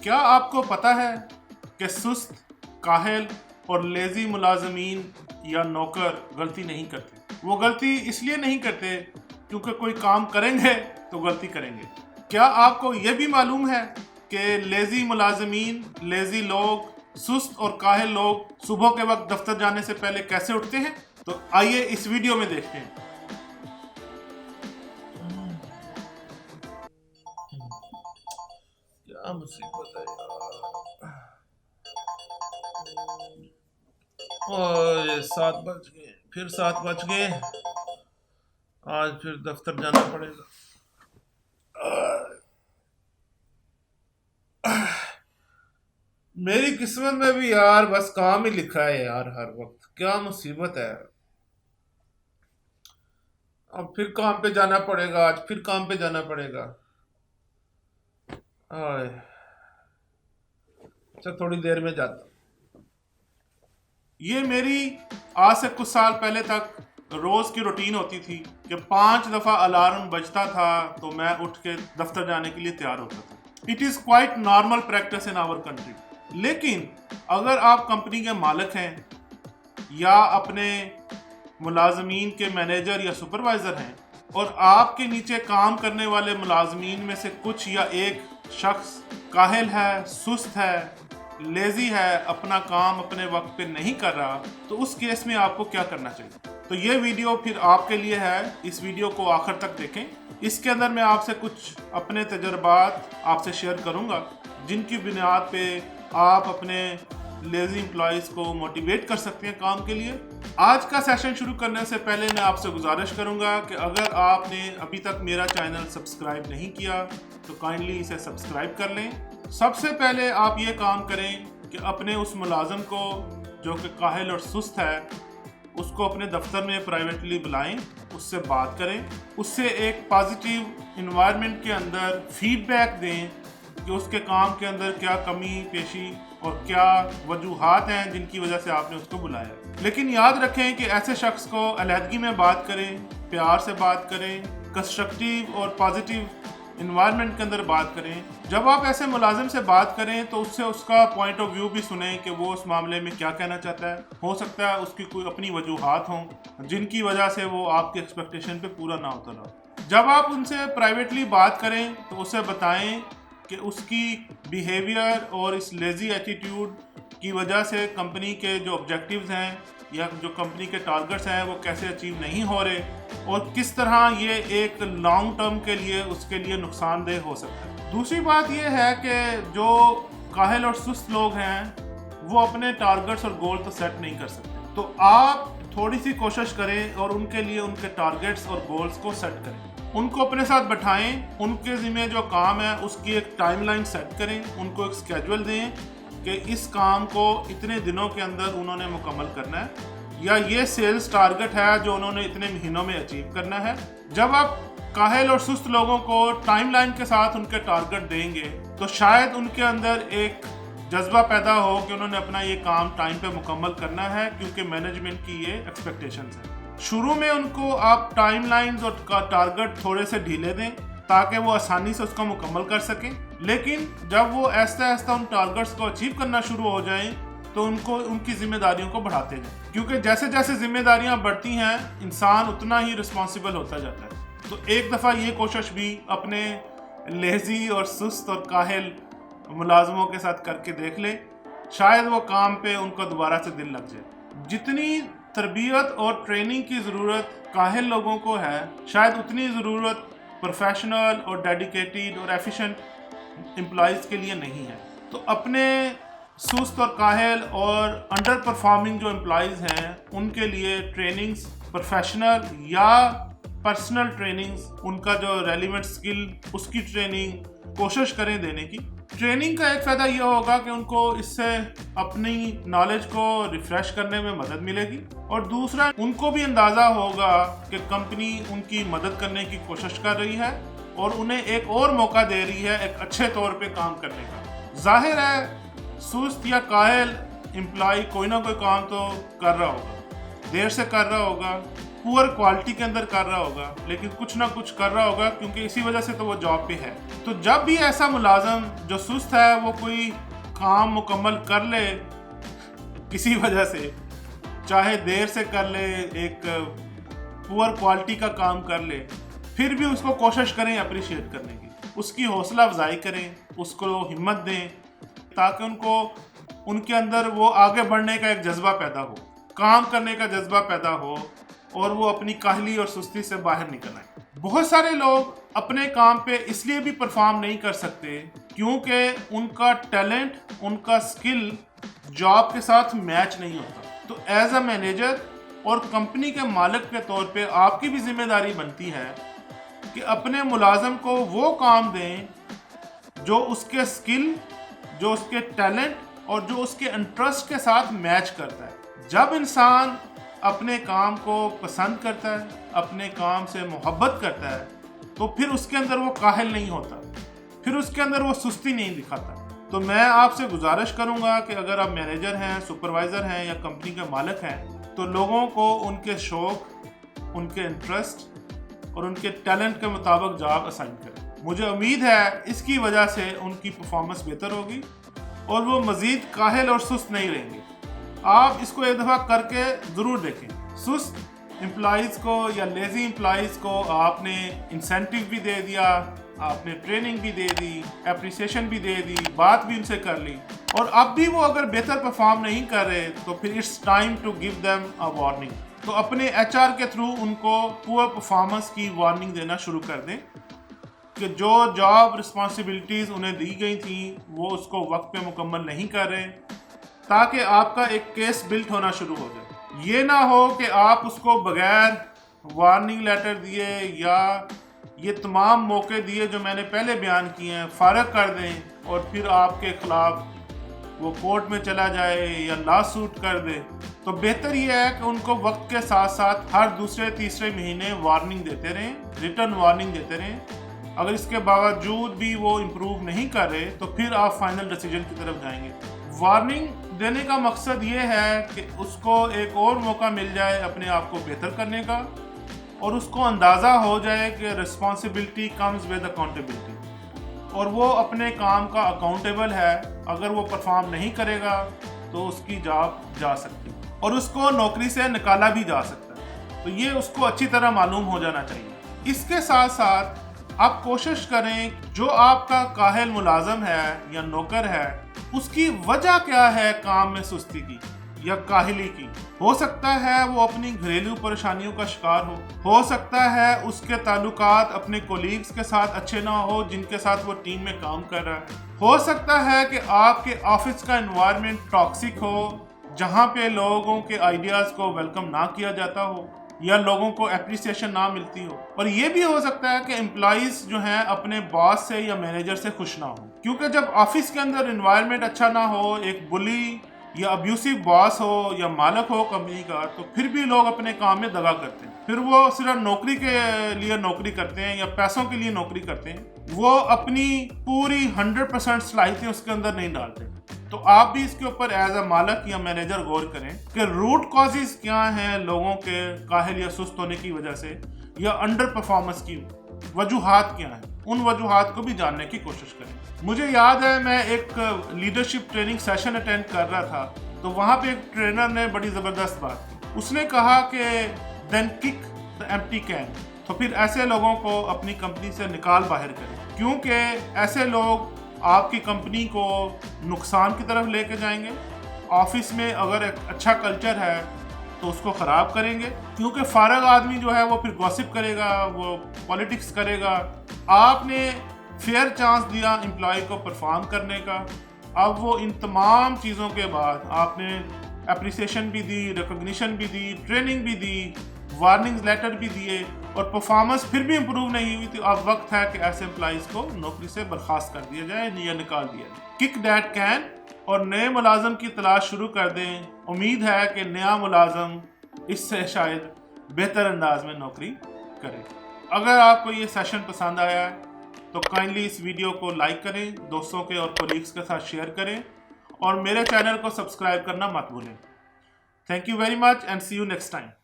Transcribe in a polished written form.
کیا آپ کو پتہ ہے کہ سست، کاہل اور لیزی ملازمین یا نوکر غلطی نہیں کرتے؟ وہ غلطی اس لیے نہیں کرتے کیونکہ کوئی کام کریں گے تو غلطی کریں گے۔ کیا آپ کو یہ بھی معلوم ہے کہ لیزی ملازمین، لیزی لوگ، سست اور کاہل لوگ صبح کے وقت دفتر جانے سے پہلے کیسے اٹھتے ہیں؟ تو آئیے اس ویڈیو میں دیکھتے ہیں۔ کیا مصیبت ہے یار، اور یہ 7 بج گئے، پھر 7 بج گئے، آج پھر دفتر جانا پڑے گا۔ میری قسمت میں بھی یار بس کام ہی لکھا ہے یار، ہر وقت کیا مصیبت ہے۔ اب پھر کام پہ جانا پڑے گا، آج پھر کام پہ جانا پڑے گا۔ اچھا تھوڑی دیر میں جاتا ہوں۔ یہ میری آج سے کچھ سال پہلے تک روز کی روٹین ہوتی تھی کہ 5 دفعہ الارم بجتا تھا تو میں اٹھ کے دفتر جانے کے لیے تیار ہوتا تھا۔ It is quite normal practice in our country. لیکن اگر آپ کمپنی کے مالک ہیں یا اپنے ملازمین کے مینیجر یا سپروائزر ہیں اور آپ کے نیچے کام کرنے والے ملازمین میں سے کچھ یا ایک شخص کاہل ہے، سست ہے، لیزی ہے، اپنا کام اپنے وقت پہ نہیں کر رہا، تو اس کیس میں آپ کو کیا کرنا چاہیے؟ تو یہ ویڈیو پھر آپ کے لیے ہے، اس ویڈیو کو آخر تک دیکھیں۔ اس کے اندر میں آپ سے کچھ اپنے تجربات آپ سے شیئر کروں گا جن کی بنیاد پہ آپ اپنے لیزی امپلائیز کو موٹیویٹ کر سکتے ہیں کام کے لیے۔ آج کا سیشن شروع کرنے سے پہلے میں آپ سے گزارش کروں گا کہ اگر آپ نے ابھی تک میرا چینل سبسکرائب نہیں کیا تو کائنڈلی اسے سبسکرائب کر لیں۔ سب سے پہلے آپ یہ کام کریں کہ اپنے اس ملازم کو جو کہ کاہل اور سست ہے اس کو اپنے دفتر میں پرائیویٹلی بلائیں، اس سے بات کریں، اس سے ایک پازیٹیو انوائرمنٹ کے اندر فیڈ بیک دیں کہ اس کے کام کے اندر کیا کمی پیشی اور کیا وجوہات ہیں جن کی وجہ سے آپ نے اس کو بلایا۔ لیکن یاد رکھیں کہ ایسے شخص کو علیحدگی میں بات کریں، پیار سے بات کریں، کنسٹرکٹیو اور پازیٹیو انوائرمنٹ کے اندر بات کریں۔ جب آپ ایسے ملازم سے بات کریں تو اس سے اس کا پوائنٹ آف ویو بھی سنیں کہ وہ اس معاملے میں کیا کہنا چاہتا ہے۔ ہو سکتا ہے اس کی کوئی اپنی وجوہات ہوں جن کی وجہ سے وہ آپ کی ایکسپیکٹیشن پہ پورا نہ اترا۔ جب آپ ان سے پرائیویٹلی بات کریں تو اسے بتائیں کہ اس کی بیہیویئر اور اس لیزی ایٹیٹیوڈ کی وجہ سے کمپنی کے جو آبجیکٹیوز ہیں یا جو کمپنی کے ٹارگٹس ہیں وہ کیسے اچیو نہیں ہو رہے اور کس طرح یہ ایک لانگ ٹرم کے لیے اس کے لیے نقصان دہ ہو سکتا ہے۔ دوسری بات یہ ہے کہ جو کاہل اور سست لوگ ہیں وہ اپنے ٹارگٹس اور گول تو سیٹ نہیں کر سکتے، تو آپ تھوڑی سی کوشش کریں اور ان کے لیے ان کے ٹارگٹس اور گولز کو سیٹ کریں، ان کو اپنے ساتھ بٹھائیں، ان کے ذمہ جو کام ہے اس کی ایک ٹائم لائن سیٹ کریں، ان کو ایک اسکیجول دیں کہ اس کام کو اتنے دنوں کے اندر انہوں نے مکمل کرنا ہے یا یہ سیلز ٹارگٹ ہے جو انہوں نے اتنے مہینوں میں اچیو کرنا ہے۔ جب آپ کاہل اور سست لوگوں کو ٹائم لائن کے ساتھ ان کے ٹارگٹ دیں گے تو شاید ان کے اندر ایک جذبہ پیدا ہو کہ انہوں نے اپنا یہ کام ٹائم پہ مکمل کرنا ہے کیونکہ مینجمنٹ کی یہ ایکسپیکٹیشنز ہیں۔ شروع میں ان کو آپ ٹائم لائنز اور ٹارگٹ تھوڑے سے ڈھیلے دیں تاکہ وہ آسانی سے اس کو مکمل کر سکیں، لیکن جب وہ آہستہ آہستہ ان ٹارگٹس کو اچیو کرنا شروع ہو جائیں تو ان کی ذمہ داریوں کو بڑھاتے جائیں، کیونکہ جیسے جیسے ذمہ داریاں بڑھتی ہیں انسان اتنا ہی رسپانسیبل ہوتا جاتا ہے۔ تو ایک دفعہ یہ کوشش بھی اپنے لیزی اور سست اور کاہل ملازموں کے ساتھ کر کے دیکھ لیں، شاید وہ کام پہ ان کو دوبارہ سے دل لگ جائے۔ جتنی تربیت اور ٹریننگ کی ضرورت کاہل لوگوں کو ہے شاید اتنی ضرورت پروفیشنل اور ڈیڈیکیٹڈ اور ایفیشینٹ امپلائیز کے لیے نہیں ہے۔ تو اپنے سست اور کاہل اور انڈر پرفارمنگ جو امپلائیز ہیں ان کے لیے ٹریننگز، پروفیشنل یا پرسنل ٹریننگز، ان کا جو ریلیونٹ اسکل اس کی ٹریننگ کوشش کریں دینے کی۔ ٹریننگ کا ایک فائدہ یہ ہوگا کہ ان کو اس سے اپنی نالج کو ریفریش کرنے میں مدد ملے گی، اور دوسرا ان کو بھی اندازہ ہوگا کہ کمپنی ان کی مدد کرنے کی کوشش کر رہی ہے اور انہیں ایک اور موقع دے رہی ہے ایک اچھے طور پہ کام کرنے کا۔ ظاہر ہے سست یا کاہل امپلائی کوئی نہ کوئی کام تو کر رہا ہوگا، دیر سے کر رہا ہوگا، पुअर क्वालिटी के अंदर कर रहा होगा, लेकिन कुछ ना कुछ कर रहा होगा, क्योंकि इसी वजह से तो वो जॉब पे है। तो जब भी ऐसा मुलाजम जो सुस्त है वो कोई काम मुकम्मल कर ले किसी वजह से, चाहे देर से कर ले, एक पुअर क्वालिटी का काम कर ले, फिर भी उसको कोशिश करें अप्रिशिएट करने की, उसकी हौसला अफजाई करें, उसको हिम्मत दें, ताकि उनके अंदर वो आगे बढ़ने का एक जज्बा पैदा हो, काम करने का जज्बा पैदा हो, और वो अपनी काहली और सुस्ती से बाहर निकल आए। बहुत सारे लोग अपने काम पे इसलिए भी परफॉर्म नहीं कर सकते क्योंकि उनका टैलेंट, उनका स्किल जॉब के साथ मैच नहीं होता। तो एज अ मैनेजर और कंपनी के मालिक के तौर पे आपकी भी जिम्मेदारी बनती है कि अपने मुलाजम को वो काम दें जो उसके स्किल, जो उसके टैलेंट और जो उसके इंटरेस्ट के साथ मैच करता है। जब इंसान अपने काम को पसंद करता है, अपने काम से मोहब्बत करता है, तो फिर उसके अंदर वो काहिल नहीं होता, फिर उसके अंदर वो सुस्ती नहीं दिखाता। तो मैं आपसे गुजारिश करूंगा कि अगर आप मैनेजर हैं, सुपरवाइज़र हैं या कंपनी के मालिक हैं, तो लोगों को उनके शौक़, उनके इंटरेस्ट और उनके टैलेंट के मुताबिक जॉब असाइन करें। मुझे उम्मीद है इसकी वजह से उनकी परफॉर्मेंस बेहतर होगी और वो मज़ीद काहिल और सुस्त नहीं रहेंगे। आप इसको एक दफ़ा करके ज़रूर देखें। सुस्त एम्प्लॉइज़ को या लेज़ी एम्प्लॉइज़ को आपने इंसेंटिव भी दे दिया, आपने ट्रेनिंग भी दे दी, एप्रिसिएशन भी दे दी, बात भी उनसे कर ली, और अब भी वो अगर बेहतर परफॉर्म नहीं कर रहे तो फिर it's time to give them a warning. तो अपने HR के थ्रू उनको पुअर परफॉर्मेंस की वार्निंग देना शुरू कर दें कि जो जॉब रिस्पॉन्सिबिलिटीज़ उन्हें दी गई थी वो उसको वक्त पे मुकम्मल नहीं कर रहे, ताकि आपका एक केस बिल्ट होना शुरू हो जाए। ये ना हो कि आप उसको बगैर वार्निंग लेटर दिए या ये तमाम मौके दिए जो मैंने पहले बयान किए हैं फारग कर दें और फिर आपके खिलाफ वो कोर्ट में चला जाए या लॉ सूट कर दे। तो बेहतर ये है कि उनको वक्त के साथ साथ हर दूसरे तीसरे महीने वार्निंग देते रहें, रिटर्न वार्निंग देते रहें। अगर इसके बावजूद भी वो इम्प्रूव नहीं कर रहे तो फिर आप फाइनल डिसीजन की तरफ जाएंगे। वार्निंग देने का मकसद ये है कि उसको एक और मौका मिल जाए अपने आप को बेहतर करने का, और उसको अंदाज़ा हो जाए कि रिस्पॉन्सिबिलिटी कम्स विद अकाउंटेबिलिटी, और वो अपने काम का अकाउंटेबल है। अगर वो परफॉर्म नहीं करेगा तो उसकी जॉब जा सकती है और उसको नौकरी से निकाला भी जा सकता है। तो ये उसको अच्छी तरह मालूम हो जाना चाहिए। इसके साथ साथ आप कोशिश करें जो आपका काहिल मुलाजम है या नौकर है उसकी वजह क्या है काम में सुस्ती की या काहिली की। हो सकता है वो अपनी घरेलू परेशानियों का शिकार हो सकता है उसके ताल्लुकात अपने कोलीग्स के साथ अच्छे ना हो जिनके साथ वो टीम में काम कर रहा है। हो सकता है कि आपके ऑफिस का एनवायरनमेंट टॉक्सिक हो, जहाँ पे लोगों के आइडियाज़ को वेलकम ना किया जाता हो या लोगों को एप्रिसिएशन ना मिलती हो। और ये भी हो सकता है कि एम्प्लॉइज जो हैं अपने बॉस से या मैनेजर से खुश ना हो, क्योंकि जब ऑफिस के अंदर एनवायरनमेंट अच्छा ना हो, एक बुली या अब्यूसिव बॉस हो या मालिक हो कंपनी का, तो फिर भी लोग अपने काम में दगा करते हैं। फिर वो सिर्फ नौकरी के लिए नौकरी करते हैं या पैसों के लिए नौकरी करते हैं, वो अपनी पूरी 100% सलाहियतें उसके अंदर नहीं डालते। तो आप भी इसके ऊपर एज अ मालिक या मैनेजर गौर करें कि रूट कॉजेज क्या हैं लोगों के काहिल या सुस्त होने की वजह से या अंडर परफॉर्मेंस की वजूहात क्या हैं, उन वजूहात को भी जानने की कोशिश करें। मुझे याद है मैं एक लीडरशिप ट्रेनिंग सेशन अटेंड कर रहा था, तो वहाँ पे एक ट्रेनर ने बड़ी ज़बरदस्त बात की। उसने कहा कि then kick the empty can, तो फिर ऐसे लोगों को अपनी कंपनी से निकाल बाहर करें, क्योंकि ऐसे लोग आपकी कंपनी को नुकसान की तरफ लेके जाएंगे। ऑफिस में अगर एक अच्छा कल्चर है तो उसको ख़राब करेंगे, क्योंकि फारग आदमी जो है वो फिर गॉसिप करेगा, वो पॉलिटिक्स करेगा। आपने फेयर चांस दिया एम्प्लॉय को परफॉर्म करने का, अब वो इन तमाम चीज़ों के बाद आपने एप्रिसिएशन भी दी, रिकॉग्निशन भी दी, ट्रेनिंग भी दी, वार्निंग लेटर भी दिए और परफॉर्मेंस फिर भी इम्प्रूव नहीं हुई, तो अब वक्त है कि ऐसे एम्प्लॉइज़ को नौकरी से बर्खास्त कर दिया जाए या निकाल दिया जाए। किक दैट कैन और नए मुलाजम की तलाश शुरू कर दें। उम्मीद है कि नया मुलाजम इससे शायद बेहतर अंदाज में नौकरी करे। अगर आपको ये सेशन पसंद आया है तो काइंडली इस वीडियो को लाइक करें, दोस्तों के और कोलीग्स के साथ शेयर करें और मेरे चैनल को सब्सक्राइब करना मत भूलें। Thank you very much and see you next time.